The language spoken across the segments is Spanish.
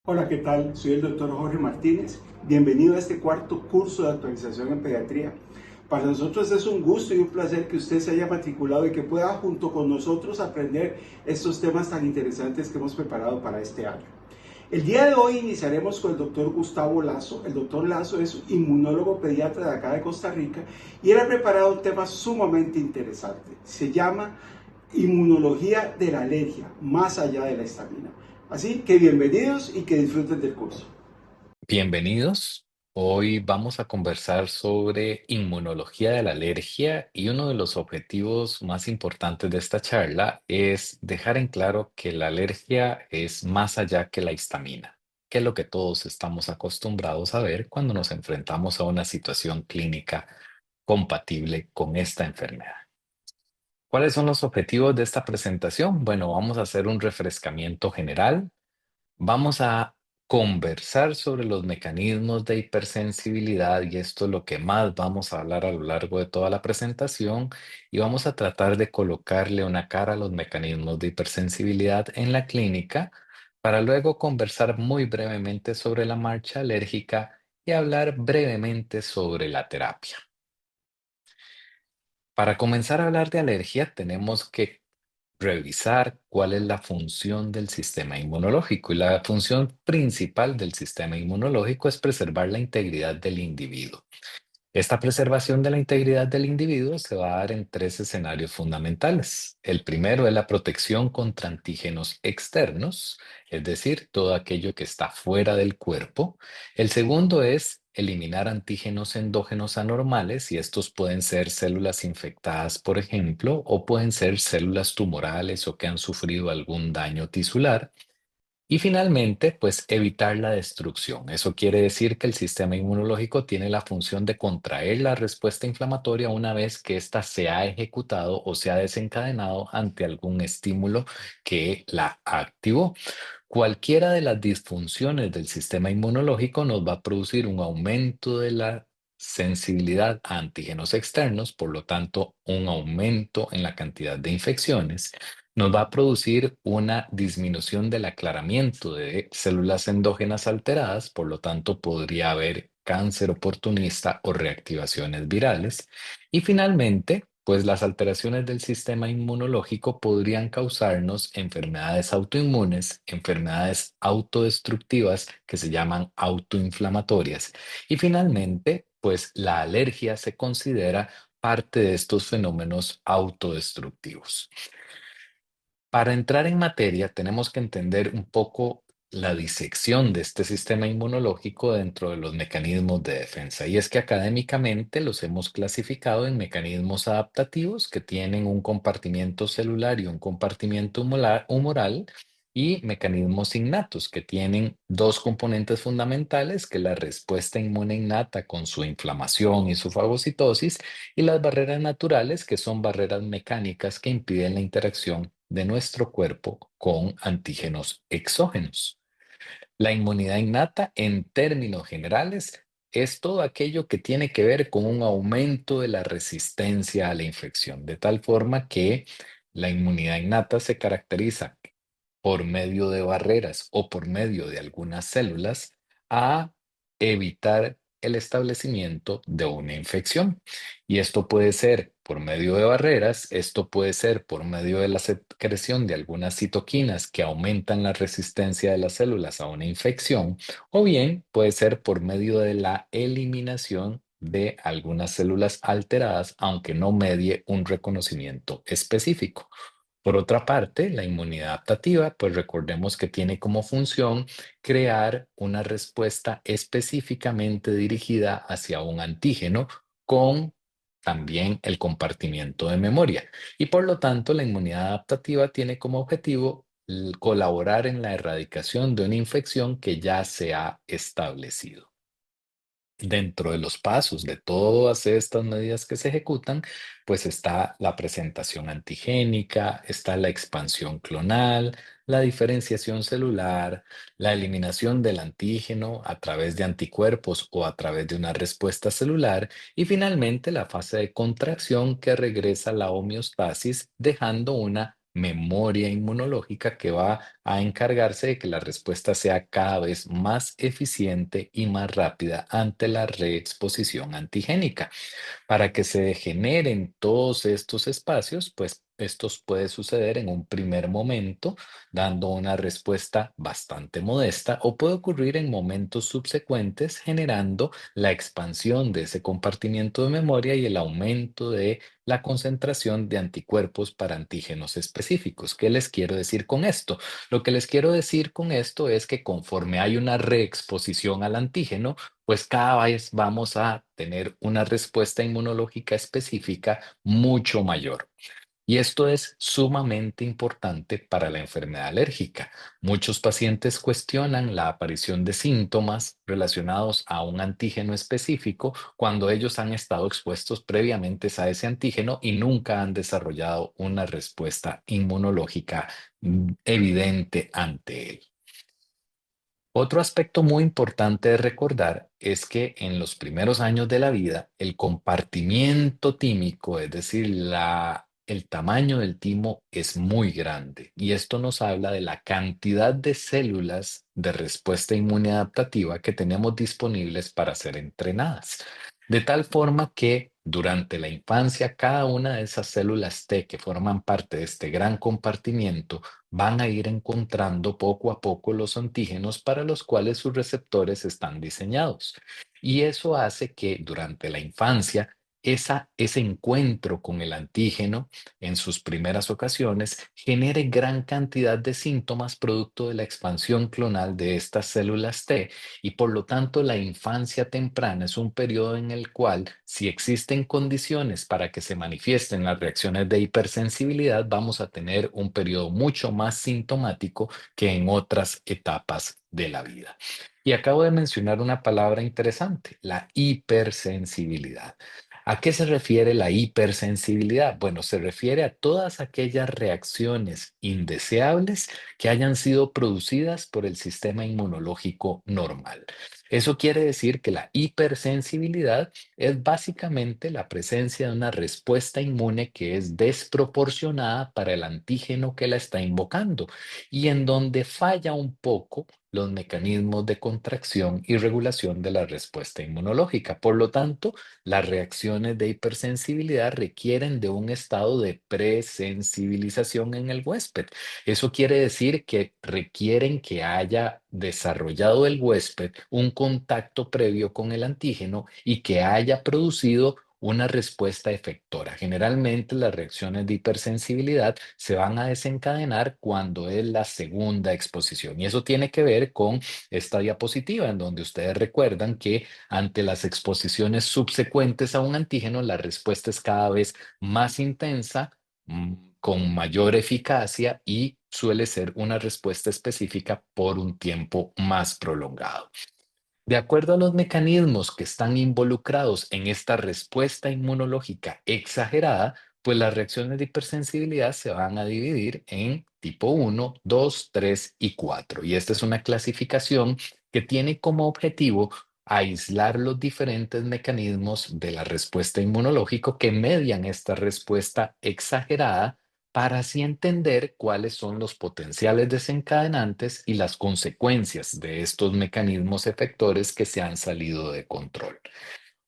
Hola, ¿qué tal? Soy el doctor Jorge Martínez. Bienvenido a este cuarto curso de actualización en pediatría. Para nosotros es un gusto y un placer que usted se haya matriculado y que pueda junto con nosotros aprender estos temas tan interesantes que hemos preparado para este año. El día de hoy iniciaremos con el doctor Gustavo Lazo. El doctor Lazo es inmunólogo pediatra de acá de Costa Rica y él ha preparado un tema sumamente interesante. Se llama inmunología de la alergia, más allá de la histamina. Así que bienvenidos y que disfruten del curso. Bienvenidos. Hoy vamos a conversar sobre inmunología de la alergia y uno de los objetivos más importantes de esta charla es dejar en claro que la alergia es más allá que la histamina, que es lo que todos estamos acostumbrados a ver cuando nos enfrentamos a una situación clínica compatible con esta enfermedad. ¿Cuáles son los objetivos de esta presentación? Bueno, vamos a hacer un refrescamiento general. Vamos a conversar sobre los mecanismos de hipersensibilidad y esto es lo que más vamos a hablar a lo largo de toda la presentación y vamos a tratar de colocarle una cara a los mecanismos de hipersensibilidad en la clínica para luego conversar muy brevemente sobre la marcha alérgica y hablar brevemente sobre la terapia. Para comenzar a hablar de alergia, tenemos que revisar cuál es la función del sistema inmunológico. Y la función principal del sistema inmunológico es preservar la integridad del individuo. Esta preservación de la integridad del individuo se va a dar en tres escenarios fundamentales. El primero es la protección contra antígenos externos, es decir, todo aquello que está fuera del cuerpo. El segundo es eliminar antígenos endógenos anormales y estos pueden ser células infectadas, por ejemplo, o pueden ser células tumorales o que han sufrido algún daño tisular. Y finalmente, pues evitar la destrucción. Eso quiere decir que el sistema inmunológico tiene la función de contraer la respuesta inflamatoria una vez que ésta se ha ejecutado o se ha desencadenado ante algún estímulo que la activó. Cualquiera de las disfunciones del sistema inmunológico nos va a producir un aumento de la sensibilidad a antígenos externos, por lo tanto, un aumento en la cantidad de infecciones. Nos va a producir una disminución del aclaramiento de células endógenas alteradas, por lo tanto, podría haber cáncer oportunista o reactivaciones virales. Y finalmente, pues las alteraciones del sistema inmunológico podrían causarnos enfermedades autoinmunes, enfermedades autodestructivas que se llaman autoinflamatorias. Y finalmente, pues la alergia se considera parte de estos fenómenos autodestructivos. Para entrar en materia, tenemos que entender un poco la disección de este sistema inmunológico dentro de los mecanismos de defensa. Y es que académicamente los hemos clasificado en mecanismos adaptativos que tienen un compartimiento celular y un compartimiento humoral y mecanismos innatos que tienen dos componentes fundamentales, que es la respuesta inmune innata con su inflamación y su fagocitosis y las barreras naturales, que son barreras mecánicas que impiden la interacción de nuestro cuerpo con antígenos exógenos. La inmunidad innata, en términos generales, es todo aquello que tiene que ver con un aumento de la resistencia a la infección, de tal forma que la inmunidad innata se caracteriza por medio de barreras o por medio de algunas células a evitar el establecimiento de una infección. Y esto puede ser por medio de barreras, esto puede ser por medio de la secreción de algunas citoquinas que aumentan la resistencia de las células a una infección, o bien puede ser por medio de la eliminación de algunas células alteradas, aunque no medie un reconocimiento específico. Por otra parte, la inmunidad adaptativa, pues recordemos que tiene como función crear una respuesta específicamente dirigida hacia un antígeno con también el compartimiento de memoria. Y por lo tanto, la inmunidad adaptativa tiene como objetivo colaborar en la erradicación de una infección que ya se ha establecido. Dentro de los pasos de todas estas medidas que se ejecutan, pues está la presentación antigénica, está la expansión clonal, la diferenciación celular, la eliminación del antígeno a través de anticuerpos o a través de una respuesta celular y finalmente la fase de contracción que regresa a la homeostasis dejando una memoria inmunológica que va a encargarse de que la respuesta sea cada vez más eficiente y más rápida ante la reexposición antigénica. Para que se generen todos estos espacios, pues estos puede suceder en un primer momento, dando una respuesta bastante modesta, o puede ocurrir en momentos subsecuentes, generando la expansión de ese compartimiento de memoria y el aumento de la concentración de anticuerpos para antígenos específicos. ¿Qué les quiero decir con esto? Lo que les quiero decir con esto es que conforme hay una reexposición al antígeno, pues cada vez vamos a tener una respuesta inmunológica específica mucho mayor. Y esto es sumamente importante para la enfermedad alérgica. Muchos pacientes cuestionan la aparición de síntomas relacionados a un antígeno específico cuando ellos han estado expuestos previamente a ese antígeno y nunca han desarrollado una respuesta inmunológica evidente ante él. Otro aspecto muy importante de recordar es que en los primeros años de la vida, el compartimiento tímico, es decir, el tamaño del timo es muy grande y esto nos habla de la cantidad de células de respuesta inmune adaptativa que tenemos disponibles para ser entrenadas. De tal forma que durante la infancia, cada una de esas células T que forman parte de este gran compartimiento van a ir encontrando poco a poco los antígenos para los cuales sus receptores están diseñados. Y eso hace que durante la infancia, ese encuentro con el antígeno en sus primeras ocasiones genere gran cantidad de síntomas producto de la expansión clonal de estas células T y por lo tanto la infancia temprana es un periodo en el cual si existen condiciones para que se manifiesten las reacciones de hipersensibilidad, vamos a tener un periodo mucho más sintomático que en otras etapas de la vida. Y acabo de mencionar una palabra interesante, la hipersensibilidad. ¿A qué se refiere la hipersensibilidad? Bueno, se refiere a todas aquellas reacciones indeseables que hayan sido producidas por el sistema inmunológico normal. Eso quiere decir que la hipersensibilidad es básicamente la presencia de una respuesta inmune que es desproporcionada para el antígeno que la está invocando y en donde falla un poco los mecanismos de contracción y regulación de la respuesta inmunológica. Por lo tanto, las reacciones de hipersensibilidad requieren de un estado de presensibilización en el huésped. Eso quiere decir que requieren que haya desarrollado el huésped un contacto previo con el antígeno y que haya producido una respuesta efectora. Generalmente las reacciones de hipersensibilidad se van a desencadenar cuando es la segunda exposición y eso tiene que ver con esta diapositiva en donde ustedes recuerdan que ante las exposiciones subsecuentes a un antígeno la respuesta es cada vez más intensa, con mayor eficacia y suele ser una respuesta específica por un tiempo más prolongado. De acuerdo a los mecanismos que están involucrados en esta respuesta inmunológica exagerada, pues las reacciones de hipersensibilidad se van a dividir en tipo 1, 2, 3 y 4. Y esta es una clasificación que tiene como objetivo aislar los diferentes mecanismos de la respuesta inmunológica que median esta respuesta exagerada para así entender cuáles son los potenciales desencadenantes y las consecuencias de estos mecanismos efectores que se han salido de control.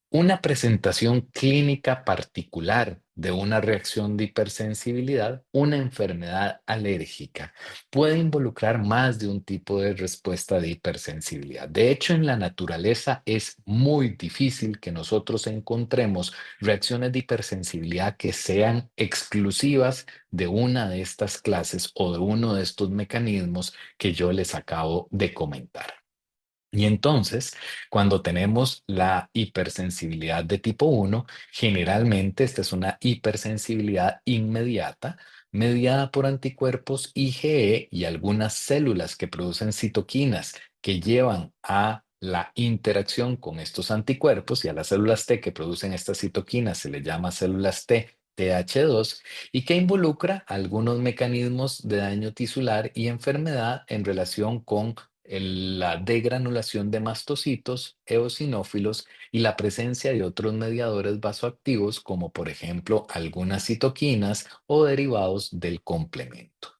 Una presentación clínica particular de una reacción de hipersensibilidad, una enfermedad alérgica puede involucrar más de un tipo de respuesta de hipersensibilidad. De hecho, en la naturaleza es muy difícil que nosotros encontremos reacciones de hipersensibilidad que sean exclusivas de una de estas clases o de uno de estos mecanismos que yo les acabo de comentar. Y entonces, cuando tenemos la hipersensibilidad de tipo 1, generalmente esta es una hipersensibilidad inmediata, mediada por anticuerpos IgE y algunas células que producen citoquinas que llevan a la interacción con estos anticuerpos, y a las células T que producen estas citoquinas se les llama células T, TH2, y que involucra algunos mecanismos de daño tisular y enfermedad en relación con la degranulación de mastocitos, eosinófilos y la presencia de otros mediadores vasoactivos, como por ejemplo algunas citoquinas o derivados del complemento.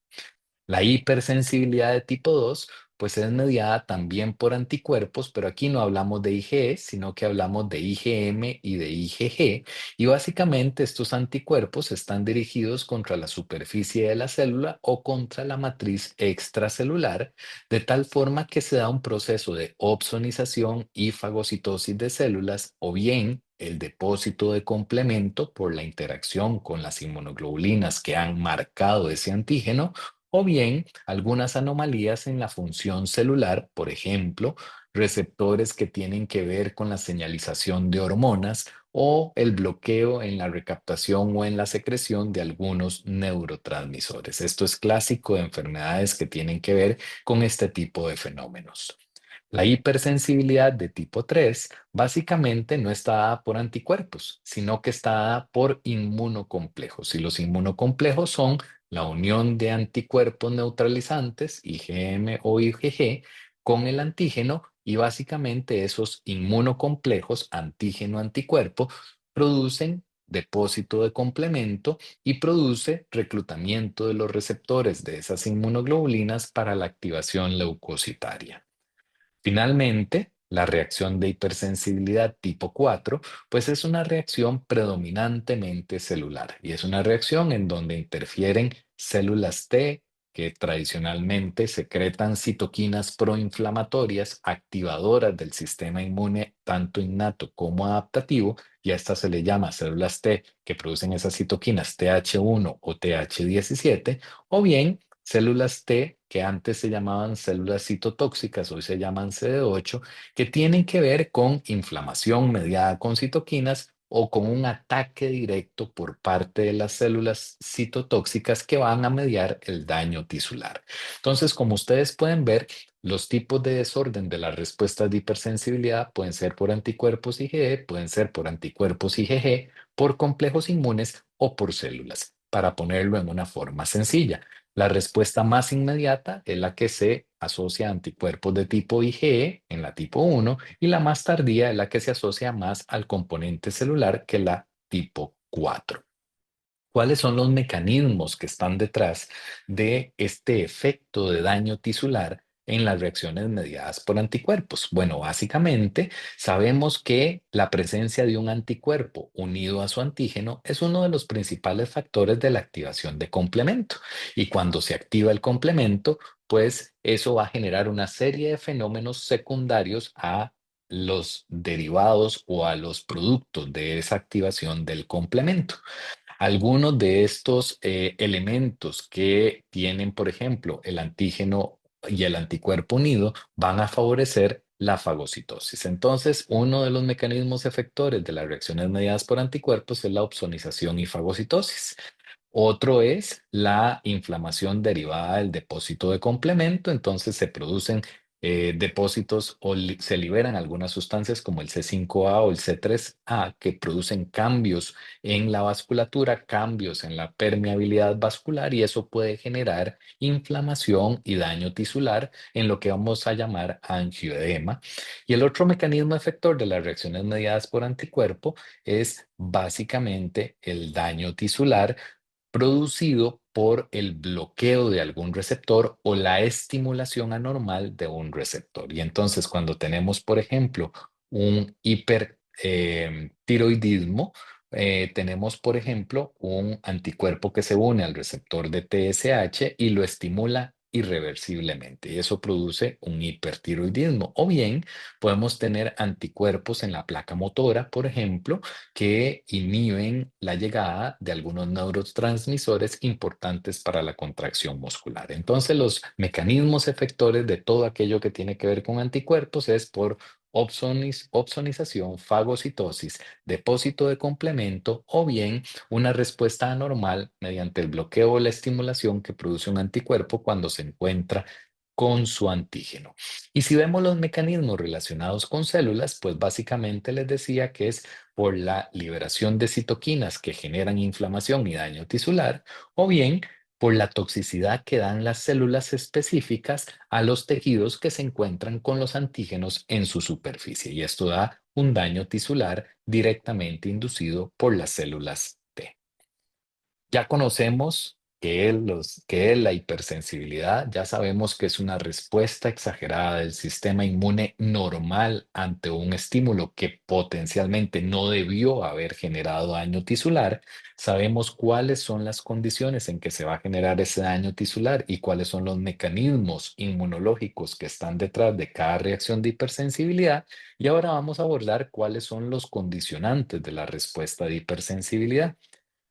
La hipersensibilidad de tipo 2, pues es mediada también por anticuerpos, pero aquí no hablamos de IgE, sino que hablamos de IgM y de IgG. Y básicamente estos anticuerpos están dirigidos contra la superficie de la célula o contra la matriz extracelular, de tal forma que se da un proceso de opsonización y fagocitosis de células, o bien el depósito de complemento por la interacción con las inmunoglobulinas que han marcado ese antígeno, o bien algunas anomalías en la función celular, por ejemplo, receptores que tienen que ver con la señalización de hormonas o el bloqueo en la recaptación o en la secreción de algunos neurotransmisores. Esto es clásico de enfermedades que tienen que ver con este tipo de fenómenos. La hipersensibilidad de tipo 3 básicamente no está dada por anticuerpos, sino que está dada por inmunocomplejos. Y los inmunocomplejos son la unión de anticuerpos neutralizantes, IgM o IgG, con el antígeno, y básicamente esos inmunocomplejos, antígeno-anticuerpo, producen depósito de complemento y produce reclutamiento de los receptores de esas inmunoglobulinas para la activación leucocitaria. Finalmente, la reacción de hipersensibilidad tipo 4, pues es una reacción predominantemente celular, y es una reacción en donde interfieren células T que tradicionalmente secretan citoquinas proinflamatorias activadoras del sistema inmune tanto innato como adaptativo, y a estas se le llama células T que producen esas citoquinas TH1 o TH17, o bien células T, que antes se llamaban células citotóxicas, hoy se llaman CD8, que tienen que ver con inflamación mediada con citoquinas o con un ataque directo por parte de las células citotóxicas que van a mediar el daño tisular. Entonces, como ustedes pueden ver, los tipos de desorden de las respuestas de hipersensibilidad pueden ser por anticuerpos IgE, pueden ser por anticuerpos IgG, por complejos inmunes o por células. Para ponerlo en una forma sencilla, la respuesta más inmediata es la que se asocia a anticuerpos de tipo IgE en la tipo 1, y la más tardía es la que se asocia más al componente celular, que es la tipo 4. ¿Cuáles son los mecanismos que están detrás de este efecto de daño tisular en las reacciones mediadas por anticuerpos? Bueno, básicamente sabemos que la presencia de un anticuerpo unido a su antígeno es uno de los principales factores de la activación de complemento. Y cuando se activa el complemento, pues eso va a generar una serie de fenómenos secundarios a los derivados o a los productos de esa activación del complemento. Algunos de estos elementos que tienen, por ejemplo, el antígeno y el anticuerpo unido van a favorecer la fagocitosis. Entonces, uno de los mecanismos efectores de las reacciones mediadas por anticuerpos es la opsonización y fagocitosis. Otro es la inflamación derivada del depósito de complemento. Entonces se producen depósitos o se liberan algunas sustancias como el C5A o el C3A, que producen cambios en la vasculatura, cambios en la permeabilidad vascular, y eso puede generar inflamación y daño tisular en lo que vamos a llamar angioedema. Y el otro mecanismo efector de las reacciones mediadas por anticuerpo es básicamente el daño tisular producido por el bloqueo de algún receptor o la estimulación anormal de un receptor. Y entonces, cuando tenemos, por ejemplo, un hipertiroidismo, tenemos, por ejemplo, un anticuerpo que se une al receptor de TSH y lo estimula irreversiblemente y eso produce un hipertiroidismo. O bien podemos tener anticuerpos en la placa motora, por ejemplo, que inhiben la llegada de algunos neurotransmisores importantes para la contracción muscular. Entonces, los mecanismos efectores de todo aquello que tiene que ver con anticuerpos es por opsonización, fagocitosis, depósito de complemento o bien una respuesta anormal mediante el bloqueo o la estimulación que produce un anticuerpo cuando se encuentra con su antígeno. Y si vemos los mecanismos relacionados con células, pues básicamente les decía que es por la liberación de citoquinas que generan inflamación y daño tisular, o bien por la toxicidad que dan las células específicas a los tejidos que se encuentran con los antígenos en su superficie. Y esto da un daño tisular directamente inducido por las células T. Ya conocemos qué es la hipersensibilidad, ya sabemos que es una respuesta exagerada del sistema inmune normal ante un estímulo que potencialmente no debió haber generado daño tisular. Sabemos cuáles son las condiciones en que se va a generar ese daño tisular y cuáles son los mecanismos inmunológicos que están detrás de cada reacción de hipersensibilidad. Y ahora vamos a abordar cuáles son los condicionantes de la respuesta de hipersensibilidad.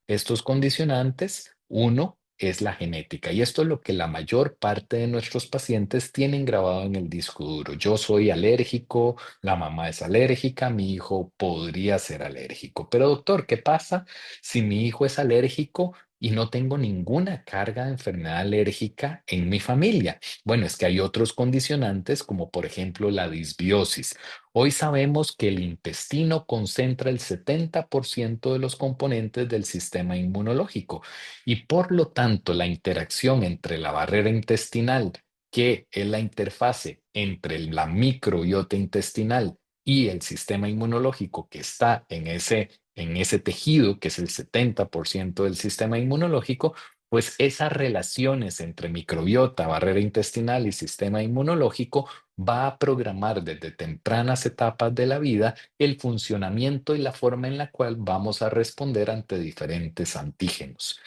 Estos condicionantes, uno es la genética, y esto es lo que la mayor parte de nuestros pacientes tienen grabado en el disco duro. Yo soy alérgico, la mamá es alérgica, mi hijo podría ser alérgico. Pero doctor, ¿qué pasa si mi hijo es alérgico y no tengo ninguna carga de enfermedad alérgica en mi familia? Bueno, es que hay otros condicionantes como por ejemplo la disbiosis. Hoy sabemos que el intestino concentra el 70% de los componentes del sistema inmunológico y por lo tanto la interacción entre la barrera intestinal, que es la interfase entre la microbiota intestinal y el sistema inmunológico que está en ese tejido, que es el 70% del sistema inmunológico, pues esas relaciones entre microbiota, barrera intestinal y sistema inmunológico va a programar desde tempranas etapas de la vida el funcionamiento y la forma en la cual vamos a responder ante diferentes antígenos.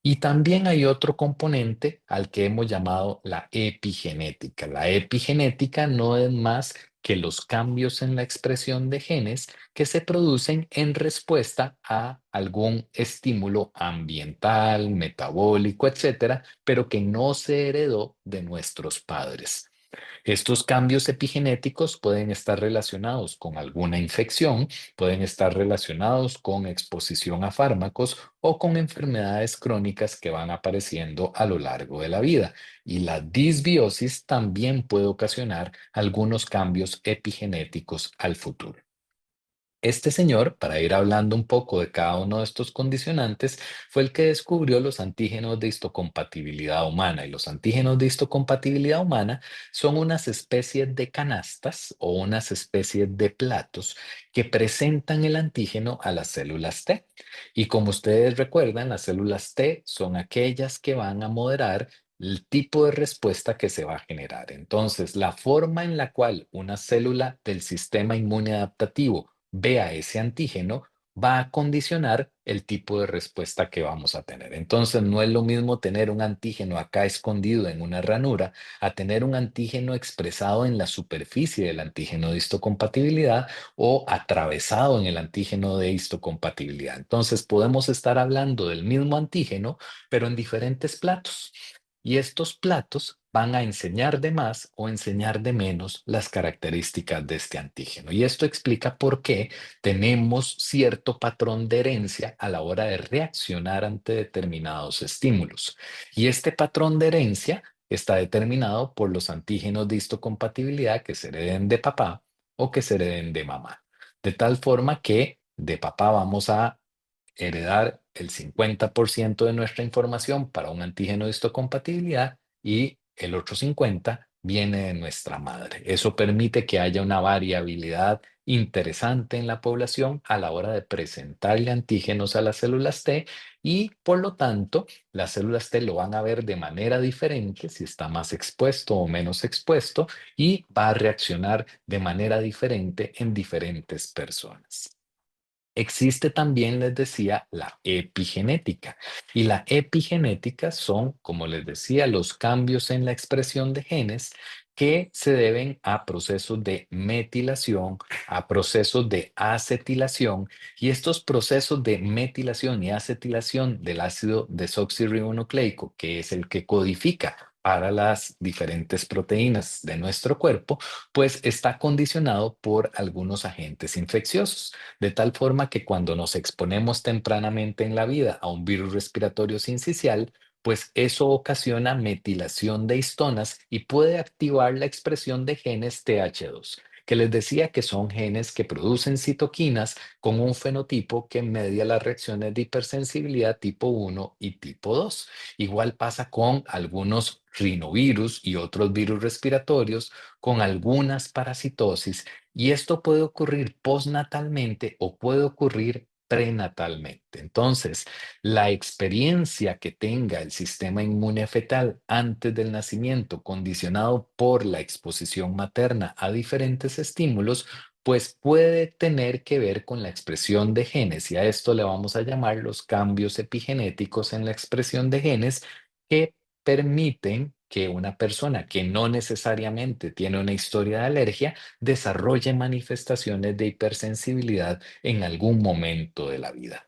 Y también hay otro componente al que hemos llamado la epigenética. La epigenética no es más que los cambios en la expresión de genes que se producen en respuesta a algún estímulo ambiental, metabólico, etcétera, pero que no se heredó de nuestros padres. Estos cambios epigenéticos pueden estar relacionados con alguna infección, pueden estar relacionados con exposición a fármacos o con enfermedades crónicas que van apareciendo a lo largo de la vida. Y la disbiosis también puede ocasionar algunos cambios epigenéticos al futuro. Este señor, para ir hablando un poco de cada uno de estos condicionantes, fue el que descubrió los antígenos de histocompatibilidad humana. Y los antígenos de histocompatibilidad humana son unas especies de canastas o unas especies de platos que presentan el antígeno a las células T. Y como ustedes recuerdan, las células T son aquellas que van a moderar el tipo de respuesta que se va a generar. Entonces, la forma en la cual una célula del sistema inmune adaptativo vea ese antígeno, va a condicionar el tipo de respuesta que vamos a tener. Entonces, no es lo mismo tener un antígeno acá escondido en una ranura a tener un antígeno expresado en la superficie del antígeno de histocompatibilidad o atravesado en el antígeno de histocompatibilidad. Entonces, podemos estar hablando del mismo antígeno, pero en diferentes platos. Y estos platos van a enseñar de más o enseñar de menos las características de este antígeno. Y esto explica por qué tenemos cierto patrón de herencia a la hora de reaccionar ante determinados estímulos. Y este patrón de herencia está determinado por los antígenos de histocompatibilidad que se hereden de papá o que se hereden de mamá. De tal forma que de papá vamos a heredar el 50% de nuestra información para un antígeno de histocompatibilidad y el otro 50% viene de nuestra madre. Eso permite que haya una variabilidad interesante en la población a la hora de presentarle antígenos a las células T y por lo tanto las células T lo van a ver de manera diferente si está más expuesto o menos expuesto y va a reaccionar de manera diferente en diferentes personas. Existe también, les decía, la epigenética. Y la epigenética son, como les decía, los cambios en la expresión de genes que se deben a procesos de metilación, a procesos de acetilación, y estos procesos de metilación y acetilación del ácido desoxirribonucleico, que es el que codifica para las diferentes proteínas de nuestro cuerpo, pues está condicionado por algunos agentes infecciosos, de tal forma que cuando nos exponemos tempranamente en la vida a un virus respiratorio sincicial, pues eso ocasiona metilación de histonas y puede activar la expresión de genes TH2, que les decía que son genes que producen citoquinas con un fenotipo que media las reacciones de hipersensibilidad tipo 1 y tipo 2. Igual pasa con algunos rinovirus y otros virus respiratorios, con algunas parasitosis, y esto puede ocurrir postnatalmente o puede ocurrir prenatalmente. Entonces, la experiencia que tenga el sistema inmune fetal antes del nacimiento, condicionado por la exposición materna a diferentes estímulos, pues puede tener que ver con la expresión de genes, y a esto le vamos a llamar los cambios epigenéticos en la expresión de genes que permiten que una persona que no necesariamente tiene una historia de alergia desarrolle manifestaciones de hipersensibilidad en algún momento de la vida.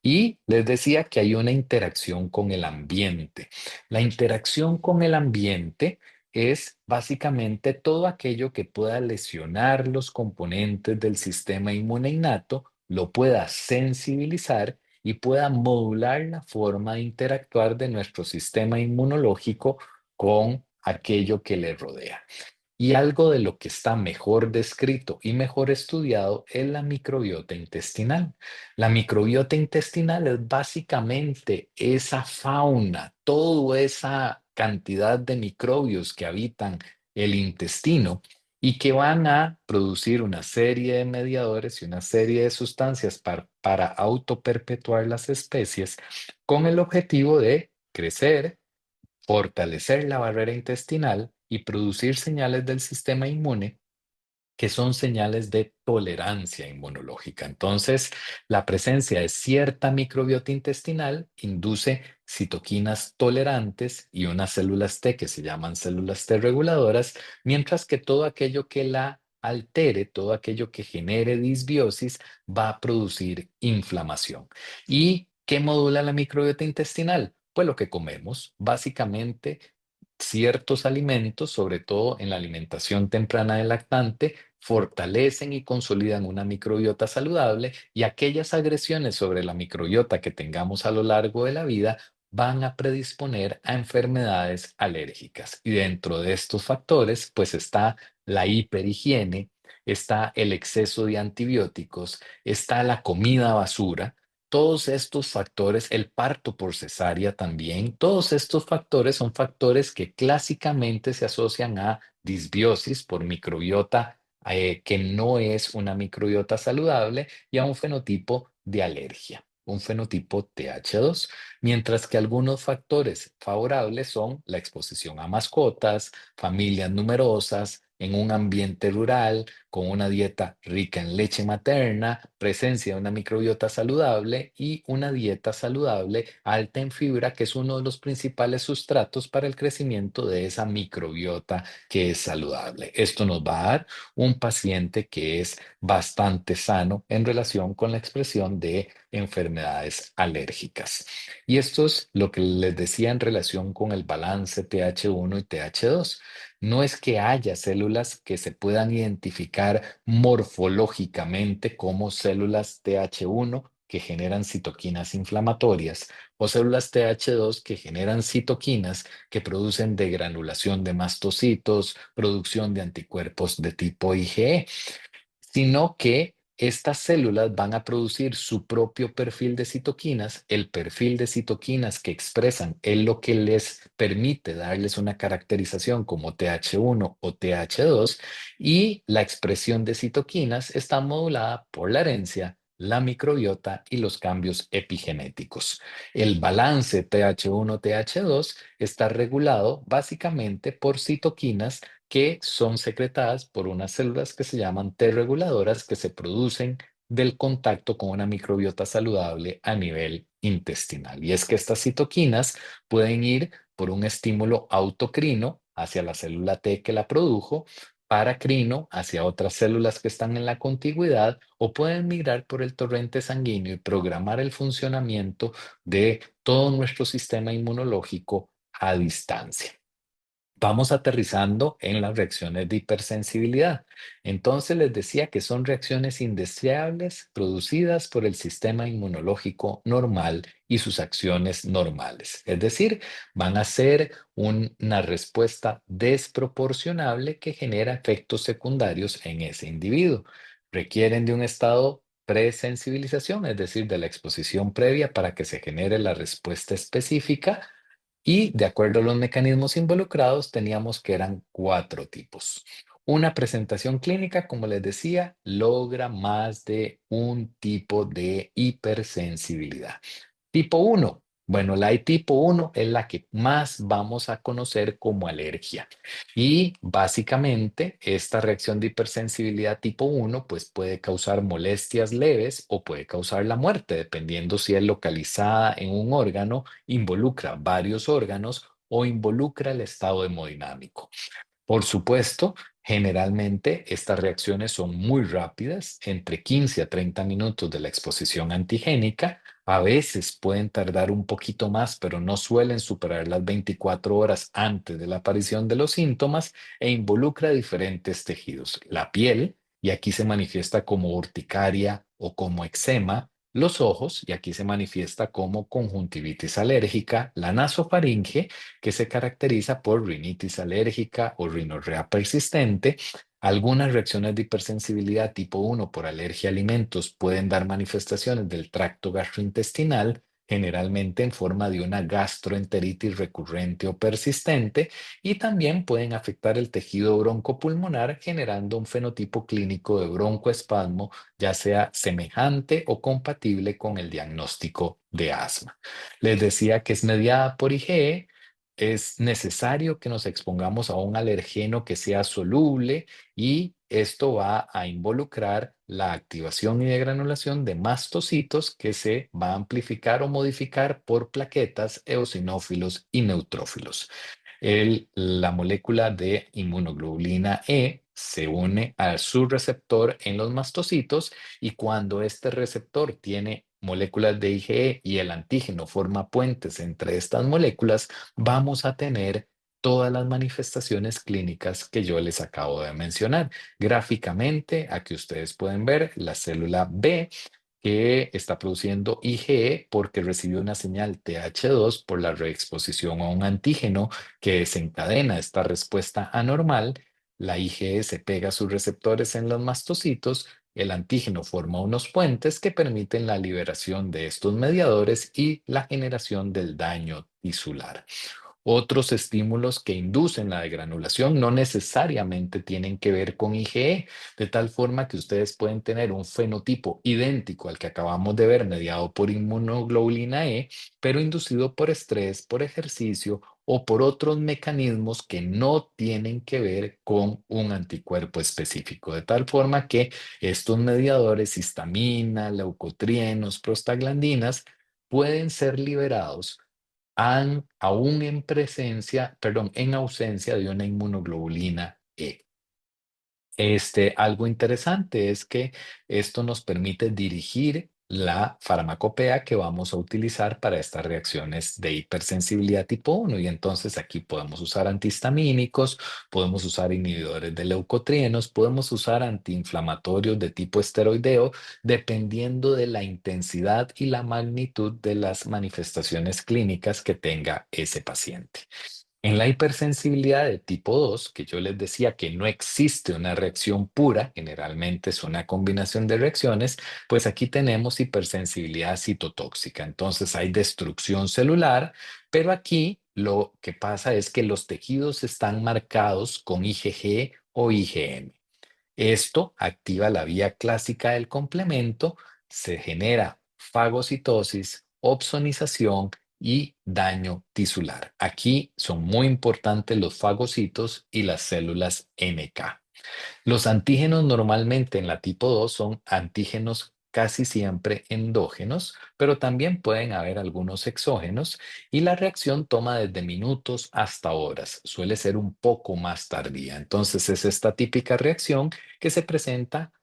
Y les decía que hay una interacción con el ambiente. La interacción con el ambiente es básicamente todo aquello que pueda lesionar los componentes del sistema inmune innato, lo pueda sensibilizar y pueda modular la forma de interactuar de nuestro sistema inmunológico con aquello que le rodea. Y algo de lo que está mejor descrito y mejor estudiado es la microbiota intestinal. La microbiota intestinal es básicamente esa fauna, toda esa cantidad de microbios que habitan el intestino y que van a producir una serie de mediadores y una serie de sustancias para autoperpetuar las especies, con el objetivo de crecer, fortalecer la barrera intestinal y producir señales del sistema inmune que son señales de tolerancia inmunológica. Entonces, la presencia de cierta microbiota intestinal induce citoquinas tolerantes y unas células T que se llaman células T reguladoras, mientras que todo aquello que la altere, todo aquello que genere disbiosis, va a producir inflamación. ¿Y qué modula la microbiota intestinal? Pues lo que comemos, básicamente ciertos alimentos, sobre todo en la alimentación temprana del lactante, fortalecen y consolidan una microbiota saludable, y aquellas agresiones sobre la microbiota que tengamos a lo largo de la vida van a predisponer a enfermedades alérgicas. Y dentro de estos factores, pues está la hiperhigiene, está el exceso de antibióticos, está la comida basura. Todos estos factores, el parto por cesárea también, todos estos factores son factores que clásicamente se asocian a disbiosis por microbiota que no es una microbiota saludable, y a un fenotipo de alergia, un fenotipo TH2, mientras que algunos factores favorables son la exposición a mascotas, familias numerosas, en un ambiente rural, con una dieta rica en leche materna, presencia de una microbiota saludable y una dieta saludable alta en fibra, que es uno de los principales sustratos para el crecimiento de esa microbiota que es saludable. Esto nos va a dar un paciente que es bastante sano en relación con la expresión de enfermedades alérgicas. Y esto es lo que les decía en relación con el balance TH1 y TH2. No es que haya células que se puedan identificar morfológicamente como células TH1 que generan citoquinas inflamatorias o células TH2 que generan citoquinas que producen degranulación de mastocitos, producción de anticuerpos de tipo IgE, sino que estas células van a producir su propio perfil de citoquinas. El perfil de citoquinas que expresan es lo que les permite darles una caracterización como TH1 o TH2, y la expresión de citoquinas está modulada por la herencia, la microbiota y los cambios epigenéticos. El balance TH1-TH2 está regulado básicamente por citoquinas que son secretadas por unas células que se llaman T reguladoras, que se producen del contacto con una microbiota saludable a nivel intestinal. Y es que estas citoquinas pueden ir por un estímulo autocrino hacia la célula T que la produjo, paracrino hacia otras células que están en la contigüidad, o pueden migrar por el torrente sanguíneo y programar el funcionamiento de todo nuestro sistema inmunológico a distancia. Vamos aterrizando en las reacciones de hipersensibilidad. Entonces les decía que son reacciones indeseables producidas por el sistema inmunológico normal y sus acciones normales. Es decir, van a ser una respuesta desproporcionable que genera efectos secundarios en ese individuo. Requieren de un estado presensibilización, es decir, de la exposición previa para que se genere la respuesta específica, y de acuerdo a los mecanismos involucrados, teníamos que eran cuatro tipos. Una presentación clínica, como les decía, logra más de un tipo de hipersensibilidad. Tipo uno. Bueno, la tipo uno es la que más vamos a conocer como alergia. Y básicamente esta reacción de hipersensibilidad tipo uno pues puede causar molestias leves o puede causar la muerte, dependiendo si es localizada en un órgano, involucra varios órganos o involucra el estado hemodinámico. Por supuesto, generalmente estas reacciones son muy rápidas, entre 15 a 30 minutos de la exposición antigénica. A veces pueden tardar un poquito más, pero no suelen superar las 24 horas antes de la aparición de los síntomas, e involucra diferentes tejidos. La piel, y aquí se manifiesta como urticaria o como eczema; los ojos, y aquí se manifiesta como conjuntivitis alérgica; la nasofaringe, que se caracteriza por rinitis alérgica o rinorrea persistente. Algunas reacciones de hipersensibilidad tipo uno por alergia a alimentos pueden dar manifestaciones del tracto gastrointestinal, generalmente en forma de una gastroenteritis recurrente o persistente, y también pueden afectar el tejido broncopulmonar, generando un fenotipo clínico de broncoespasmo, ya sea semejante o compatible con el diagnóstico de asma. Les decía que es mediada por IgE. Es necesario que nos expongamos a un alergeno que sea soluble, y esto va a involucrar la activación y degranulación de mastocitos que se va a amplificar o modificar por plaquetas, eosinófilos y neutrófilos. La molécula de inmunoglobulina E se une a su receptor en los mastocitos, y cuando este receptor tiene moléculas de IgE y el antígeno forma puentes entre estas moléculas, vamos a tener todas las manifestaciones clínicas que yo les acabo de mencionar. Gráficamente, aquí ustedes pueden ver la célula B que está produciendo IgE porque recibió una señal TH2 por la reexposición a un antígeno que desencadena esta respuesta anormal. La IgE se pega a sus receptores en los mastocitos, el antígeno forma unos puentes que permiten la liberación de estos mediadores y la generación del daño tisular. Otros estímulos que inducen la degranulación no necesariamente tienen que ver con IgE, de tal forma que ustedes pueden tener un fenotipo idéntico al que acabamos de ver, mediado por inmunoglobulina E, pero inducido por estrés, por ejercicio o por otros mecanismos que no tienen que ver con un anticuerpo específico, de tal forma que estos mediadores, histamina, leucotrienos, prostaglandinas, pueden ser liberados aún en presencia, perdón, en ausencia de una inmunoglobulina E. Algo interesante es que esto nos permite dirigir la farmacopea que vamos a utilizar para estas reacciones de hipersensibilidad tipo uno. Y entonces aquí podemos usar antihistamínicos, podemos usar inhibidores de leucotrienos, podemos usar antiinflamatorios de tipo esteroideo, dependiendo de la intensidad y la magnitud de las manifestaciones clínicas que tenga ese paciente. En la hipersensibilidad de tipo 2, que yo les decía que no existe una reacción pura, generalmente es una combinación de reacciones, pues aquí tenemos hipersensibilidad citotóxica. Entonces hay destrucción celular, pero aquí lo que pasa es que los tejidos están marcados con IgG o IgM. Esto activa la vía clásica del complemento, se genera fagocitosis, opsonización y daño tisular. Aquí son muy importantes los fagocitos y las células NK. Los antígenos normalmente en la tipo 2 son antígenos casi siempre endógenos, pero también pueden haber algunos exógenos y la reacción toma desde minutos hasta horas. Suele ser un poco más tardía. Entonces es esta típica reacción que se presenta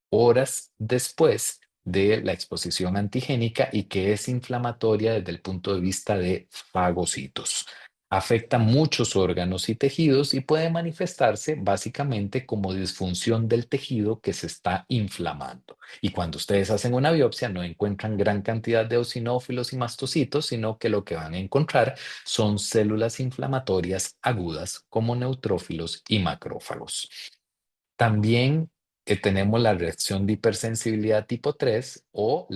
horas después de la exposición antigénica y que es inflamatoria desde el punto de vista de fagocitos. Afecta muchos órganos y tejidos y puede manifestarse básicamente como disfunción del tejido que se está inflamando. Y cuando ustedes hacen una biopsia no encuentran gran cantidad de eosinófilos y mastocitos, sino que lo que van a encontrar son células inflamatorias agudas como neutrófilos y macrófagos. También tenemos la reacción de hipersensibilidad tipo 3 o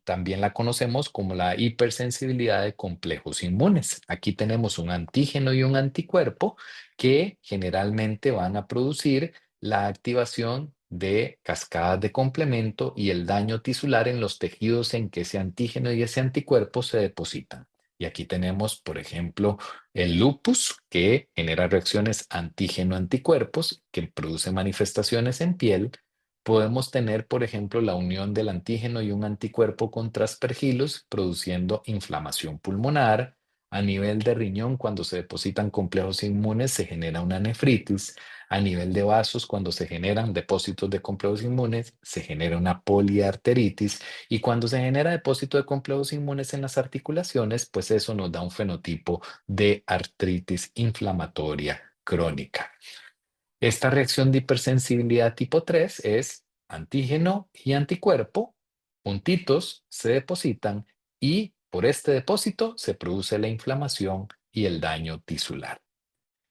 también la conocemos como la hipersensibilidad de complejos inmunes. Aquí tenemos un antígeno y un anticuerpo que generalmente van a producir la activación de cascadas de complemento y el daño tisular en los tejidos en que ese antígeno y ese anticuerpo se depositan. Y aquí tenemos, por ejemplo, el lupus, que genera reacciones antígeno-anticuerpos, que produce manifestaciones en piel. Podemos tener, por ejemplo, la unión del antígeno y un anticuerpo contra aspergillus, produciendo inflamación pulmonar. A nivel de riñón, cuando se depositan complejos inmunes, se genera una nefritis. A nivel de vasos, cuando se generan depósitos de complejos inmunes, se genera una poliarteritis. Y cuando se genera depósito de complejos inmunes en las articulaciones, pues eso nos da un fenotipo de artritis inflamatoria crónica. Esta reacción de hipersensibilidad tipo 3 es antígeno y anticuerpo, juntitos se depositan y por este depósito se produce la inflamación y el daño tisular.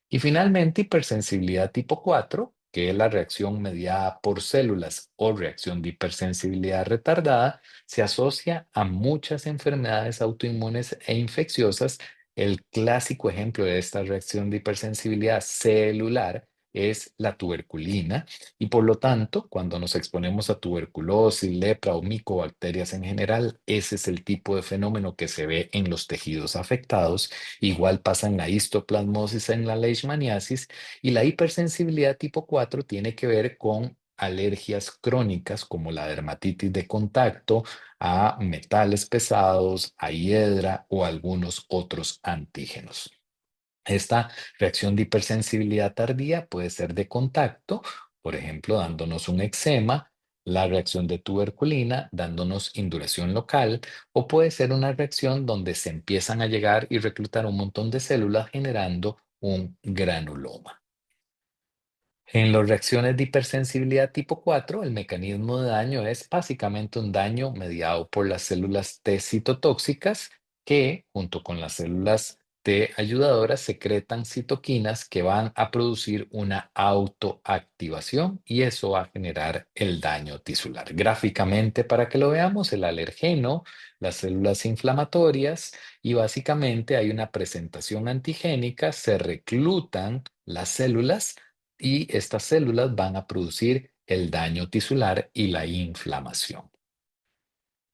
Y finalmente, hipersensibilidad tipo 4, que es la reacción mediada por células o reacción de hipersensibilidad retardada, se asocia a muchas enfermedades autoinmunes e infecciosas. El clásico ejemplo de esta reacción de hipersensibilidad celular es la tuberculina y por lo tanto, cuando nos exponemos a tuberculosis, lepra o micobacterias en general, ese es el tipo de fenómeno que se ve en los tejidos afectados. Igual pasa en la histoplasmosis, en la leishmaniasis y la hipersensibilidad tipo 4 tiene que ver con alergias crónicas como la dermatitis de contacto a metales pesados, a hiedra o algunos otros antígenos. Esta reacción de hipersensibilidad tardía puede ser de contacto, por ejemplo, dándonos un eczema, la reacción de tuberculina, dándonos induración local, o puede ser una reacción donde se empiezan a llegar y reclutar un montón de células generando un granuloma. En las reacciones de hipersensibilidad tipo 4, el mecanismo de daño es básicamente un daño mediado por las células T citotóxicas que, junto con las células T ayudadoras, secretan citoquinas que van a producir una autoactivación y eso va a generar el daño tisular. Gráficamente, para que lo veamos, el alergeno, las células inflamatorias y básicamente hay una presentación antigénica, se reclutan las células y estas células van a producir el daño tisular y la inflamación.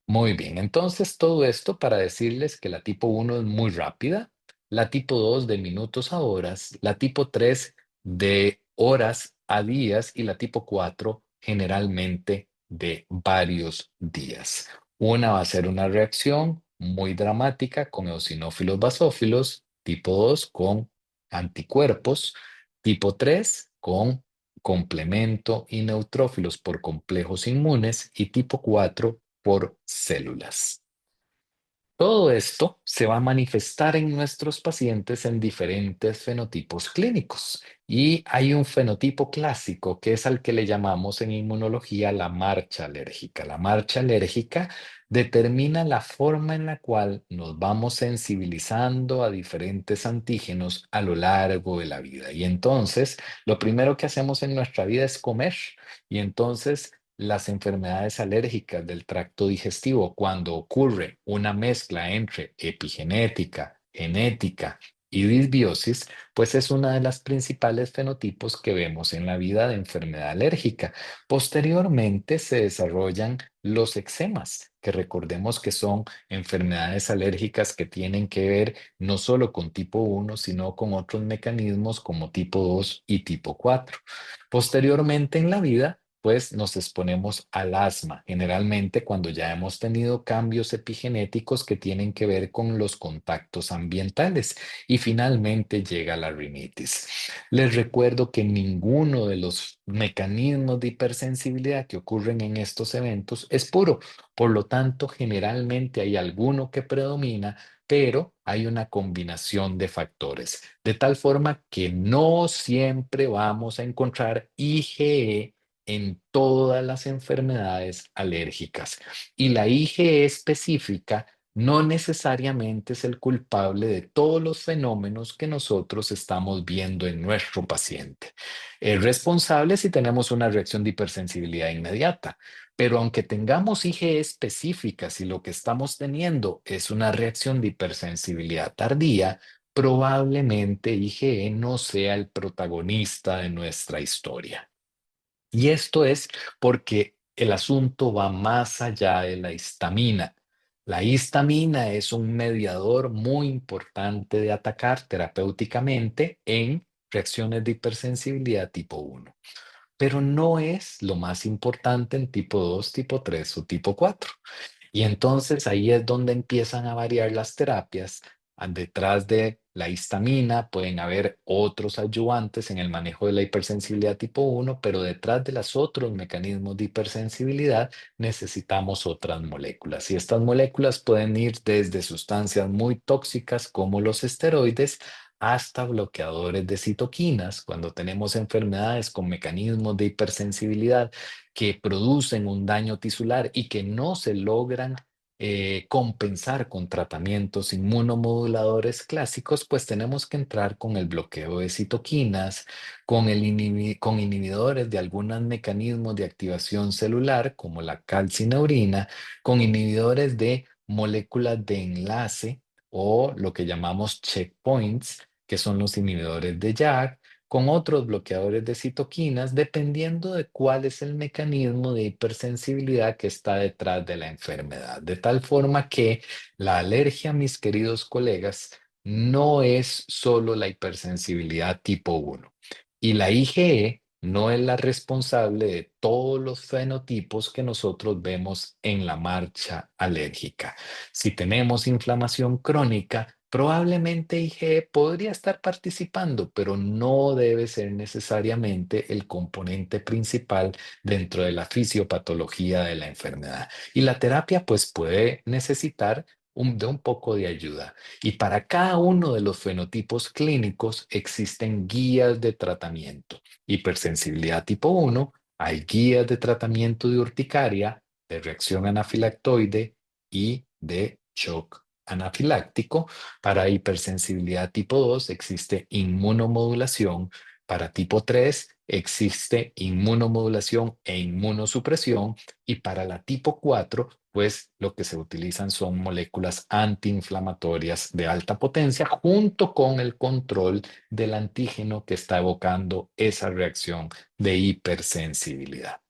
Muy bien, entonces todo esto para decirles que la tipo 1 es muy rápida, la tipo 2 de minutos a horas, la tipo 3 de horas a días y la tipo 4 generalmente de varios días. Una va a ser una reacción muy dramática con eosinófilos basófilos, tipo 2 con anticuerpos, tipo 3 con complemento y neutrófilos por complejos inmunes y tipo 4 por células. Todo esto se va a manifestar en nuestros pacientes en diferentes fenotipos clínicos y hay un fenotipo clásico que es al que le llamamos en inmunología la marcha alérgica. La marcha alérgica determina la forma en la cual nos vamos sensibilizando a diferentes antígenos a lo largo de la vida. Y entonces, lo primero que hacemos en nuestra vida es comer y entonces las enfermedades alérgicas del tracto digestivo, cuando ocurre una mezcla entre epigenética, genética y disbiosis, pues es una de las principales fenotipos que vemos en la vida de enfermedad alérgica. Posteriormente se desarrollan los eczemas, que recordemos que son enfermedades alérgicas que tienen que ver no solo con tipo 1, sino con otros mecanismos como tipo 2 y tipo 4. Posteriormente en la vida pues nos exponemos al asma, generalmente cuando ya hemos tenido cambios epigenéticos que tienen que ver con los contactos ambientales. Y finalmente llega la rinitis. Les recuerdo que ninguno de los mecanismos de hipersensibilidad que ocurren en estos eventos es puro. Por lo tanto, generalmente hay alguno que predomina, pero hay una combinación de factores, de tal forma que no siempre vamos a encontrar IgE en todas las enfermedades alérgicas. Y la IgE específica no necesariamente es el culpable de todos los fenómenos que nosotros estamos viendo en nuestro paciente. Es responsable si tenemos una reacción de hipersensibilidad inmediata, pero aunque tengamos IgE específicas y lo que estamos teniendo es una reacción de hipersensibilidad tardía, probablemente IgE no sea el protagonista de nuestra historia. Y esto es porque el asunto va más allá de la histamina. La histamina es un mediador muy importante de atacar terapéuticamente en reacciones de hipersensibilidad tipo 1, pero no es lo más importante en tipo 2, tipo 3 o tipo 4. Y entonces ahí es donde empiezan a variar las terapias. Detrás de la histamina pueden haber otros ayudantes en el manejo de la hipersensibilidad tipo 1, pero detrás de los otros mecanismos de hipersensibilidad necesitamos otras moléculas. Y estas moléculas pueden ir desde sustancias muy tóxicas como los esteroides hasta bloqueadores de citoquinas. Cuando tenemos enfermedades con mecanismos de hipersensibilidad que producen un daño tisular y que no se logran compensar con tratamientos inmunomoduladores clásicos, pues tenemos que entrar con el bloqueo de citoquinas, con inhibidores de algunos mecanismos de activación celular, como la calcineurina, con inhibidores de moléculas de enlace o lo que llamamos checkpoints, que son los inhibidores de JAK, con otros bloqueadores de citoquinas, dependiendo de cuál es el mecanismo de hipersensibilidad que está detrás de la enfermedad. De tal forma que la alergia, mis queridos colegas, no es solo la hipersensibilidad tipo 1. Y la IgE no es la responsable de todos los fenotipos que nosotros vemos en la marcha alérgica. Si tenemos inflamación crónica, probablemente IgE podría estar participando, pero no debe ser necesariamente el componente principal dentro de la fisiopatología de la enfermedad. Y la terapia pues puede necesitar de un poco de ayuda. Y para cada uno de los fenotipos clínicos existen guías de tratamiento. Hipersensibilidad tipo 1, hay guías de tratamiento de urticaria, de reacción anafilactoide y de shock anafiláctico. Para hipersensibilidad tipo 2 existe inmunomodulación. Para tipo 3 existe inmunomodulación e inmunosupresión. Y para la tipo 4, pues lo que se utilizan son moléculas antiinflamatorias de alta potencia junto con el control del antígeno que está evocando esa reacción de hipersensibilidad.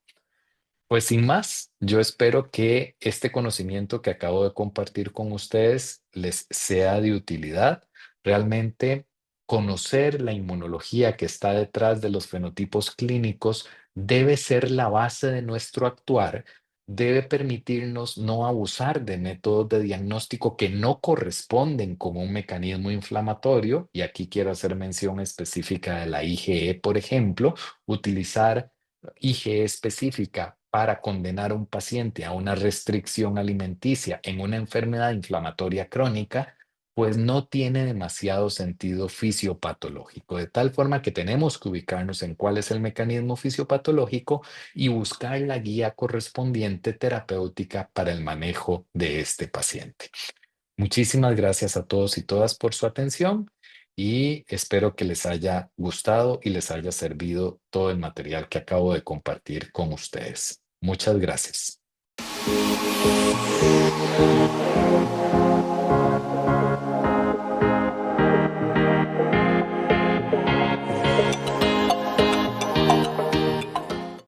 Pues sin más, yo espero que este conocimiento que acabo de compartir con ustedes les sea de utilidad. Realmente conocer la inmunología que está detrás de los fenotipos clínicos debe ser la base de nuestro actuar, debe permitirnos no abusar de métodos de diagnóstico que no corresponden con un mecanismo inflamatorio, y aquí quiero hacer mención específica de la IgE, por ejemplo, utilizar IgE específica para condenar a un paciente a una restricción alimenticia en una enfermedad inflamatoria crónica, pues no tiene demasiado sentido fisiopatológico, de tal forma que tenemos que ubicarnos en cuál es el mecanismo fisiopatológico y buscar la guía correspondiente terapéutica para el manejo de este paciente. Muchísimas gracias a todos y todas por su atención y espero que les haya gustado y les haya servido todo el material que acabo de compartir con ustedes. Muchas gracias.